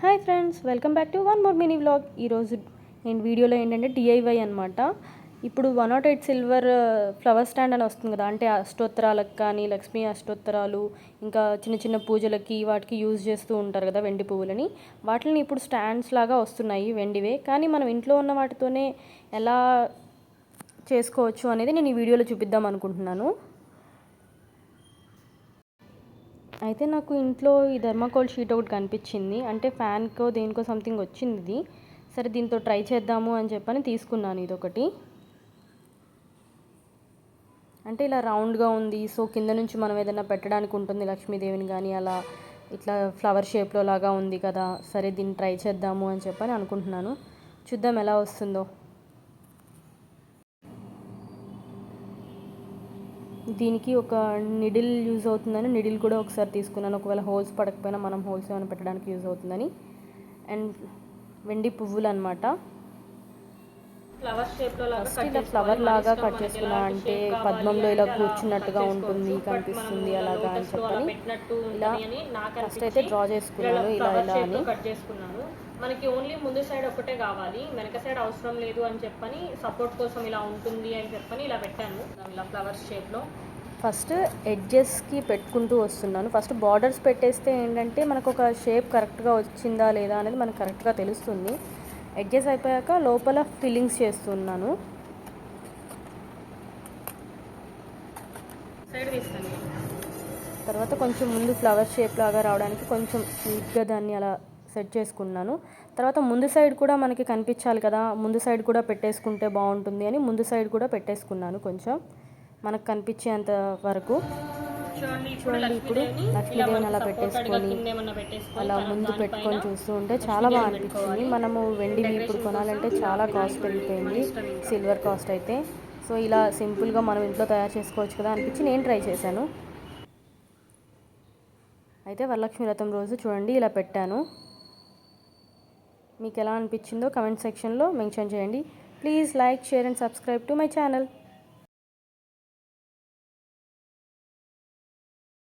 Hi friends, welcome back to one more mini vlog. ఈరోజు నేను వీడియోలో ఏంటంటే డిఐవై అనమాట. ఇప్పుడు 108 సిల్వర్ ఫ్లవర్ స్టాండ్ అని వస్తుంది కదా, అంటే అష్టోత్తరాలకు కానీ లక్ష్మీ అష్టోత్తరాలు ఇంకా చిన్న చిన్న పూజలకి వాటికి యూజ్ చేస్తూ ఉంటారు కదా వెండి పువ్వులని. వాటిని ఇప్పుడు స్టాండ్స్ లాగా వస్తున్నాయి వెండివే, కానీ మనం ఇంట్లో ఉన్న వాటితోనే ఎలా చేసుకోవచ్చు అనేది నేను ఈ వీడియోలో చూపిద్దాం అనుకుంటున్నాను. అయితే నాకు ఇంట్లో ఈ థర్మాకోల్ షీట్ ఒకటి కనిపించింది, అంటే ఫ్యాన్కో దేనికో సంథింగ్ వచ్చింది ఇది. సరే దీంతో ట్రై చేద్దాము అని చెప్పని తీసుకున్నాను ఇదొకటి. అంటే ఇలా రౌండ్గా ఉంది, సో కింద నుంచి మనం ఏదైనా పెట్టడానికి ఉంటుంది, లక్ష్మీదేవిని కానీ అలా ఇట్లా ఫ్లవర్ షేప్లో లాగా ఉంది కదా. సరే దీన్ని ట్రై చేద్దాము అని చెప్పని అనుకుంటున్నాను. చూద్దాం ఎలా వస్తుందో. దీనికి ఒక నిడిల్ యూజ్ అవుతుందని నిడిల్ కూడా ఒకసారి తీసుకున్నాను, ఒకవేళ హోల్స్ పడకపోయినా మనం హోల్స్ ఏమైనా పెట్టడానికి యూజ్ అవుతుందని. అండ్ వెండి పువ్వులు అనమాట. ఇలా ఫ్లవర్ లాగా కట్ చేసుకున్నా, అంటే పద్మంలో ఇలా కూర్చున్నట్టుగా ఉంటుంది కనిపిస్తుంది అలాగా అని చెప్పని ఇలా ఫస్ట్ అయితే డ్రా చేసుకున్నాను ఇలా ఇలా అని. మనకి ఓన్లీ ముందు సైడ్ ఒకటే కావాలి, వెనక సైడ్ అవసరం లేదు అని చెప్పని సపోర్ట్ కోసం ఇలా ఉంటుంది అని చెప్పని ఇలా పెట్టాను ఇలా ఫ్లవర్స్ షేప్లో. ఫస్ట్ ఎడ్జెస్కి పెట్టుకుంటూ వస్తున్నాను. ఫస్ట్ బార్డర్స్ పెట్టేస్తే ఏంటంటే మనకు ఒక షేప్ కరెక్ట్గా వచ్చిందా లేదా అనేది మనకు కరెక్ట్గా తెలుస్తుంది. ఎడ్జెస్ అయిపోయాక లోపల ఫిల్లింగ్స్ చేస్తున్నాను. తర్వాత కొంచెం ముందు ఫ్లవర్ షేప్ లాగా రావడానికి కొంచెం నీట్గా దాన్ని అలా సెట్ చేసుకున్నాను. తర్వాత ముందు సైడ్ కూడా మనకి కనిపించాలి కదా, ముందు సైడ్ కూడా పెట్టేసుకుంటే బాగుంటుంది అని ముందు సైడ్ కూడా పెట్టేసుకున్నాను కొంచెం మనకు కనిపించేంత వరకు. చూడండి, ఇప్పుడు లక్ష్మీదేవిని అలా పెట్టేసుకొని అలా ముందు పెట్టుకొని చూస్తూ ఉంటే చాలా బాగా అనిపించింది. మనము వెండివి ఇప్పుడు కొనాలంటే చాలా కాస్ట్ పెరిగిపోయింది, సిల్వర్ కాస్ట్ అయితే. సో ఇలా సింపుల్గా మనం ఇంట్లో తయారు చేసుకోవచ్చు కదా అనిపించి నేను ట్రై చేశాను. అయితే వరలక్ష్మి వ్రతం రోజు చూడండి ఇలా పెట్టాను. మీకు ఎలా అనిపించిందో కమెంట్ సెక్షన్లో మెన్షన్ చేయండి. Please like, share and subscribe to my channel.